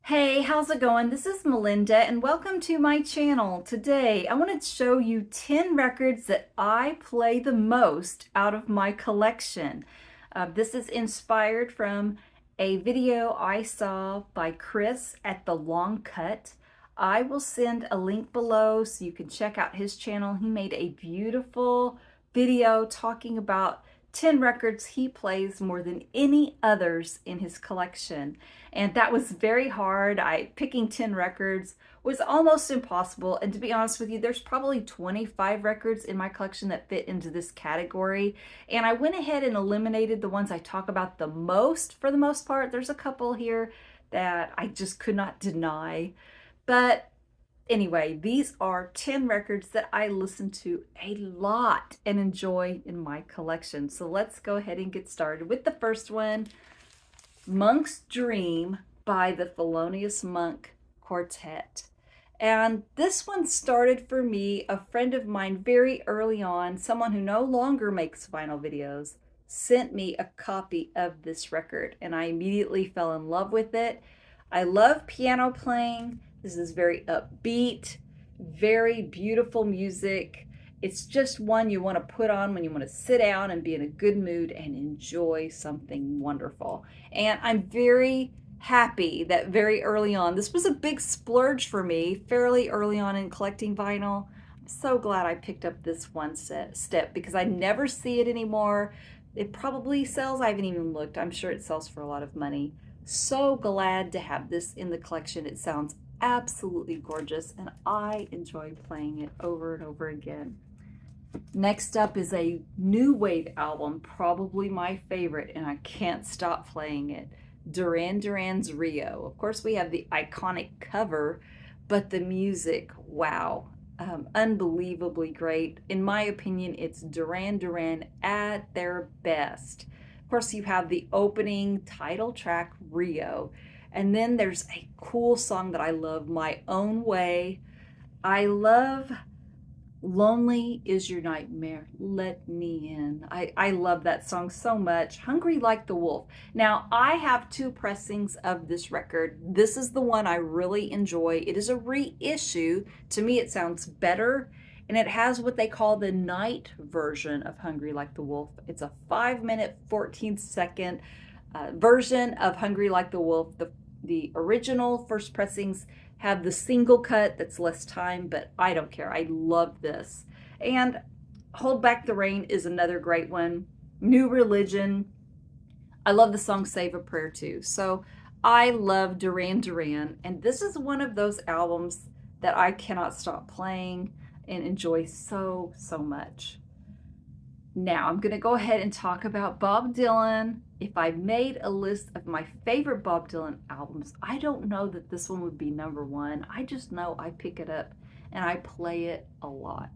Hey, how's it going? This is Melinda and welcome to my channel. Today, I want to show you 10 records that I play the most out of my collection. This is inspired from a video I saw by Chris at The Long Cut. I will send a link below so you can check out his channel. He made a beautiful video talking about 10 records he plays more than any others in his collection. And that was very hard. Picking 10 records was almost impossible. And to be honest with you, there's probably 25 records in my collection that fit into this category. And I went ahead and eliminated the ones I talk about the most for the most part. There's a couple here that I just could not deny. But anyway, these are 10 records that I listen to a lot and enjoy in my collection. So let's go ahead and get started with the first one, Monk's Dream by the Thelonious Monk Quartet. And this one started for me, a friend of mine very early on, someone who no longer makes vinyl videos, sent me a copy of this record and I immediately fell in love with it. I love piano playing. This is very upbeat, very beautiful music. It's just one you want to put on when you want to sit down and be in a good mood and enjoy something wonderful. And I'm very happy that very early on, this was a big splurge for me, fairly early on in collecting vinyl. I'm so glad I picked up this one step because I never see it anymore. It probably sells, I haven't even looked. I'm sure it sells for a lot of money. So glad to have this in the collection. It sounds absolutely gorgeous and I enjoy playing it over and over again. Next up is a new wave album, probably my favorite, and I can't stop playing it. Duran Duran's Rio. Of course, we have the iconic cover, but the music, wow, unbelievably great. In my opinion, it's Duran Duran at their best. Of course, you have the opening title track, Rio. And then there's a cool song that I love, My Own Way. I love Lonely Is Your Nightmare, Let Me In. I love that song so much. Hungry Like the Wolf. Now, I have two pressings of this record. This is the one I really enjoy. It is a reissue. To me, it sounds better. And it has what they call the night version of Hungry Like the Wolf. It's a 5-minute, 14-second version of Hungry Like the Wolf. The original first pressings have the single cut that's less time, but I don't care. I love this. And Hold Back the Rain is another great one. New Religion. I love the song Save a Prayer too. So I love Duran Duran, and this is one of those albums that I cannot stop playing and enjoy so much. Now I'm going to go ahead and talk about Bob Dylan. If I made a list of my favorite Bob Dylan albums, I don't know that this one would be number one. I just know I pick it up and I play it a lot.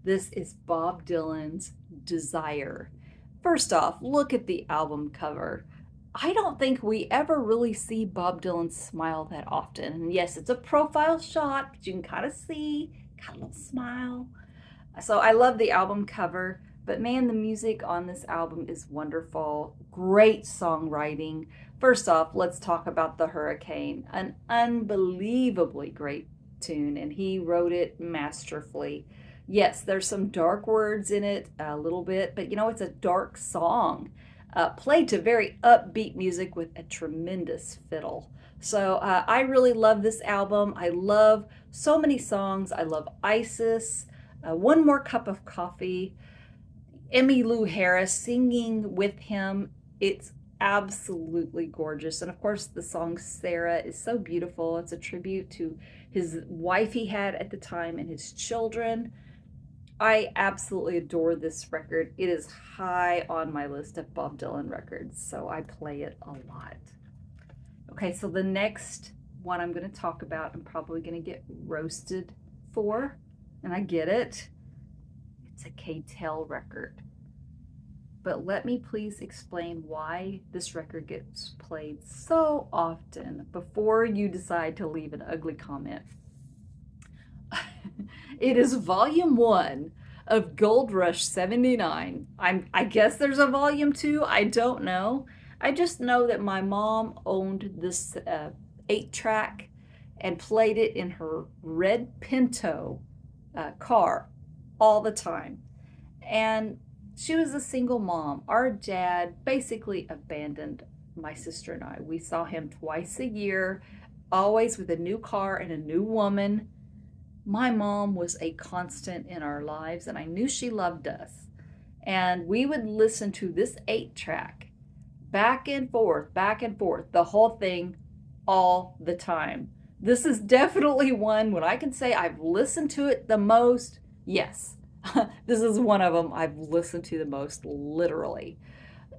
This is Bob Dylan's Desire. First off, look at the album cover. I don't think we ever really see Bob Dylan smile that often. And yes, it's a profile shot, but you can kind of see, got a little smile. So I love the album cover, but man, the music on this album is wonderful. Great songwriting. First off, let's talk about The Hurricane, an unbelievably great tune, and he wrote it masterfully. Yes, there's some dark words in it a little bit, but it's a dark song played to very upbeat music with a tremendous fiddle. So I really love this album. I love so many songs. I love Isis. One More Cup of Coffee, Emmylou Harris singing with him. It's absolutely gorgeous. And of course, the song Sarah is so beautiful. It's a tribute to his wife he had at the time and his children. I absolutely adore this record. It is high on my list of Bob Dylan records, so I play it a lot. Okay, so the next one I'm going to talk about, I'm probably going to get roasted for. And I get it. It's a K-Tel record. But let me please explain why this record gets played so often before you decide to leave an ugly comment. It is volume 1 of Gold Rush 79. I guess there's a volume 2. I don't know. I just know that my mom owned this 8-track and played it in her red Pinto car all the time. And she was a single mom. Our dad basically abandoned my sister and I. We saw him twice a year, always with a new car and a new woman. My mom was a constant in our lives, and I knew she loved us. And we would listen to this 8-track back and forth, the whole thing, all the time. This is definitely one when I can say I've listened to it the most. Yes, this is one of them I've listened to the most, literally.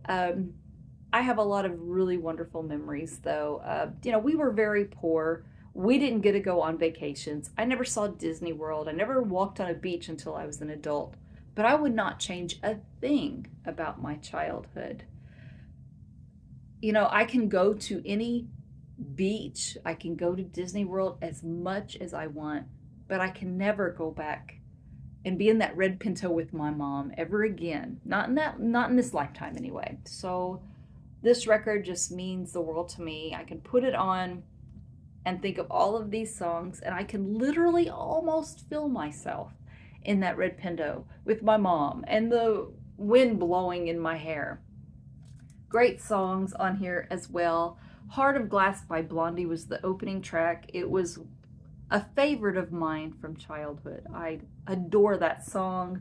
I have a lot of really wonderful memories, though. We were very poor. We didn't get to go on vacations. I never saw Disney World. I never walked on a beach until I was an adult. But I would not change a thing about my childhood. I can go to any beach, I can go to Disney World as much as I want, but I can never go back and be in that red Pinto with my mom ever again. Not in this lifetime anyway. So this record just means the world to me. I can put it on and think of all of these songs, and I can literally almost feel myself in that red Pinto with my mom and the wind blowing in my hair. Great songs on here as well. Heart of Glass by Blondie was the opening track. It was a favorite of mine from childhood. I adore that song.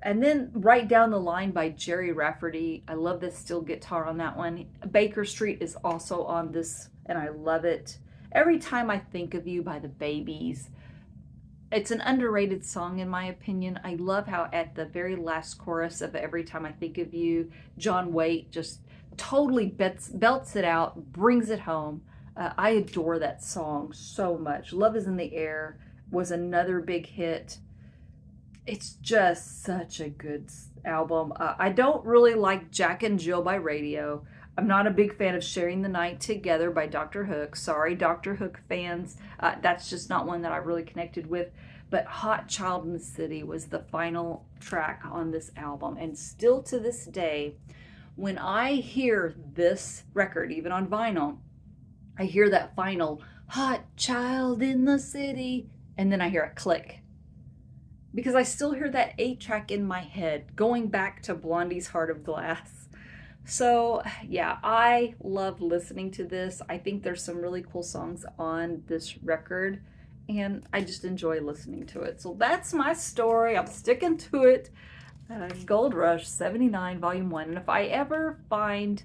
And then Right Down the Line by Jerry Rafferty. I love the steel guitar on that one. Baker Street is also on this, and I love it. Every Time I Think of You by the Babies. It's an underrated song in my opinion. I love how at the very last chorus of Every Time I Think of You, John Waite just totally belts it out, brings it home. I adore that song so much. Love is in the Air was another big hit. It's just such a good album. I don't really like Jack and Jill by Radio. I'm not a big fan of Sharing the Night Together by Dr. Hook. Sorry, Dr. Hook fans. That's just not one that I really connected with. But Hot Child in the City was the final track on this album. And still to this day, when I hear this record, even on vinyl, I hear that final Hot Child in the City, and then I hear a click. Because I still hear that 8-track in my head, going back to Blondie's Heart of Glass. So yeah, I love listening to this. I think there's some really cool songs on this record, and I just enjoy listening to it. So that's my story. I'm sticking to it. Gold Rush 79 Volume 1. And if I ever find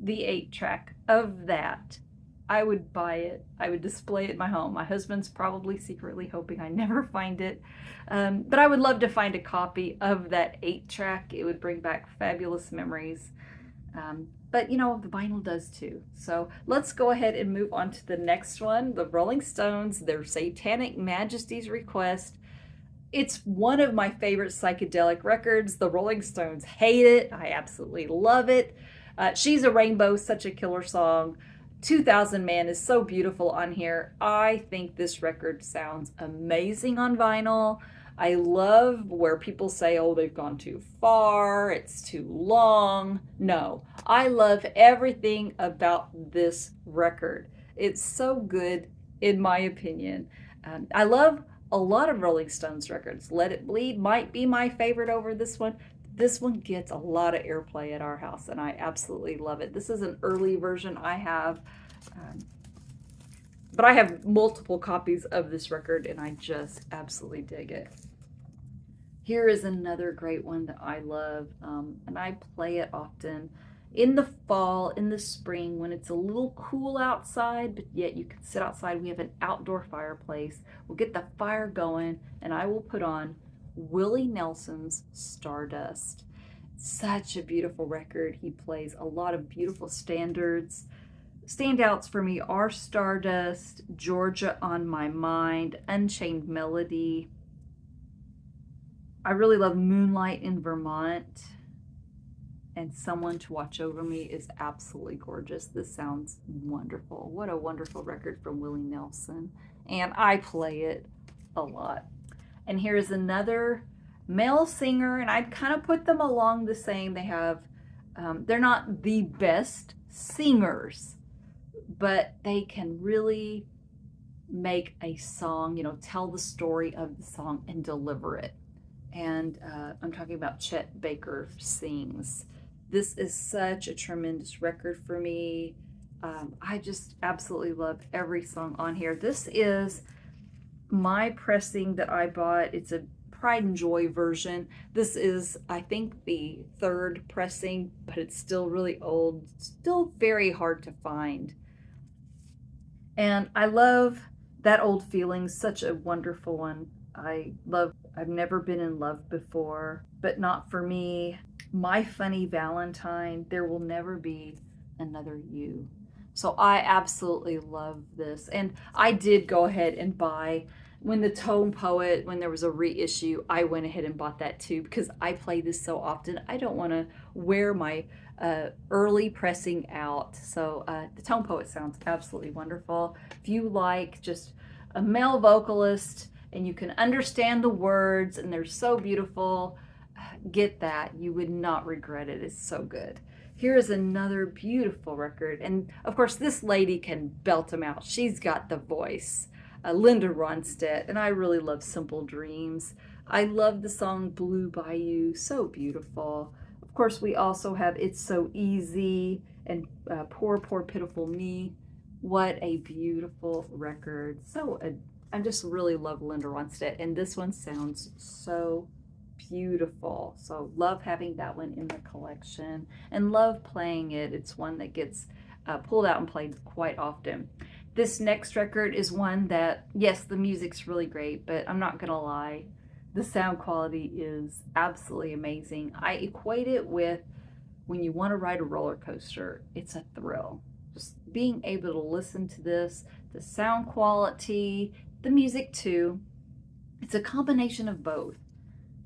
the 8-track of that, I would buy it. I would display it in my home. My husband's probably secretly hoping I never find it. But I would love to find a copy of that 8-track. It would bring back fabulous memories. But the vinyl does too. So let's go ahead and move on to the next one. The Rolling Stones, their Satanic Majesty's Request. It's one of my favorite psychedelic records. The Rolling Stones hate it. I absolutely love it. She's a Rainbow, such a killer song. 2000 Man is so beautiful on here. I think this record sounds amazing on vinyl. I love where people say, oh, they've gone too far, it's too long. No, I love everything about this record. It's so good, in my opinion. I love a lot of Rolling Stones records. Let It Bleed might be my favorite over this one. This one gets a lot of airplay at our house, and I absolutely love it. This is an early version I have, but I have multiple copies of this record, and I just absolutely dig it. Here is another great one that I love, and I play it often. In the fall, in the spring, when it's a little cool outside, but yet you can sit outside. We have an outdoor fireplace. We'll get the fire going, and I will put on Willie Nelson's Stardust. Such a beautiful record. He plays a lot of beautiful standards. Standouts for me are Stardust, Georgia on My Mind, Unchained Melody. I really love Moonlight in Vermont. And Someone to Watch Over Me is absolutely gorgeous. This sounds wonderful. What a wonderful record from Willie Nelson. And I play it a lot. And here's another male singer, and I'd kind of put them along the same. They have, they're not the best singers, but they can really make a song, tell the story of the song and deliver it. And I'm talking about Chet Baker Sings. This is such a tremendous record for me. I just absolutely love every song on here. This is my pressing that I bought. It's a Pride and Joy version. This is, I think, the third pressing, but it's still really old, still very hard to find. And I love That Old Feeling, such a wonderful one. I've never been in love before, but not for me. My Funny Valentine, There Will Never Be Another You. So I absolutely love this. And I did go ahead and buy, when the Tone Poet, when there was a reissue, I went ahead and bought that too, because I play this so often. I don't want to wear my early pressing out. So the Tone Poet sounds absolutely wonderful. If you like just a male vocalist and you can understand the words and they're so beautiful, get that. You would not regret it. It's so good. Here is another beautiful record. And of course, this lady can belt them out. She's got the voice. Linda Ronstadt, and I really love Simple Dreams. I love the song Blue Bayou, so beautiful. Of course, we also have It's So Easy and Poor, Poor, Pitiful Me. What a beautiful record. I just really love Linda Ronstadt, and this one sounds so beautiful. So love having that one in the collection and love playing it. It's one that gets pulled out and played quite often. This next record is one that, yes, the music's really great, but I'm not gonna lie, the sound quality is absolutely amazing. I equate it with when you want to ride a roller coaster. It's a thrill. Just being able to listen to this, the sound quality, the music too. It's a combination of both.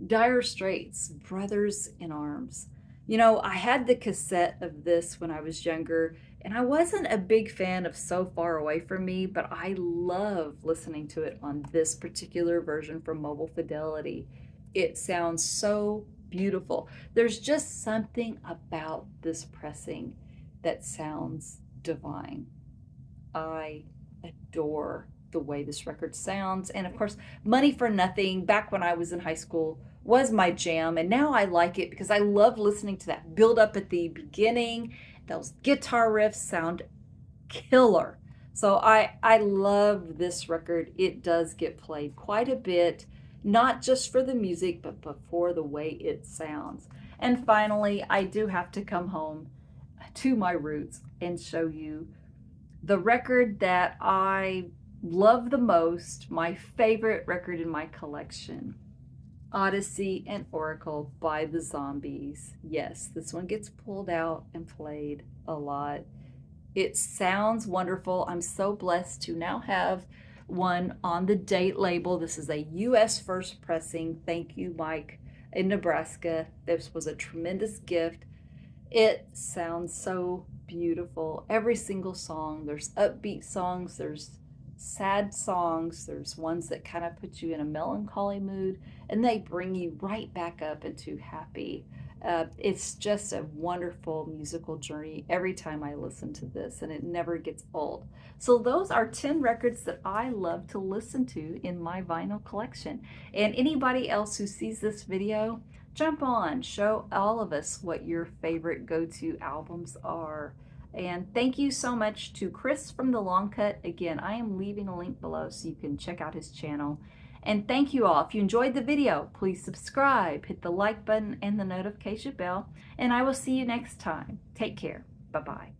Dire Straits, Brothers in Arms. I had the cassette of this when I was younger, and I wasn't a big fan of So Far Away From Me, but I love listening to it on this particular version from Mobile Fidelity. It sounds so beautiful. There's just something about this pressing that sounds divine. I adore the way this record sounds. And of course, Money for Nothing, back when I was in high school, was my jam. And now I like it because I love listening to that build up at the beginning. Those guitar riffs sound killer. So I love this record. It does get played quite a bit, not just for the music, but for the way it sounds. And finally, I do have to come home to my roots and show you the record that I love the most, my favorite record in my collection. Odyssey and Oracle by the Zombies. Yes, this one gets pulled out and played a lot. It sounds wonderful. I'm so blessed to now have one on the Date label. This is a U.S. first pressing. Thank you, Mike, in Nebraska. This was a tremendous gift. It sounds so beautiful. Every single song. There's upbeat songs. There's sad songs. There's ones that kind of put you in a melancholy mood, and they bring you right back up into happy. It's just a wonderful musical journey every time I listen to this, and it never gets old. So those are 10 records that I love to listen to in my vinyl collection. And anybody else who sees this video, jump on, show all of us what your favorite go-to albums are. And thank you so much to Chris from The Long Cut. Again, I am leaving a link below so you can check out his channel. And thank you all. If you enjoyed the video, please subscribe, hit the like button and the notification bell, and I will see you next time. Take care. Bye-bye.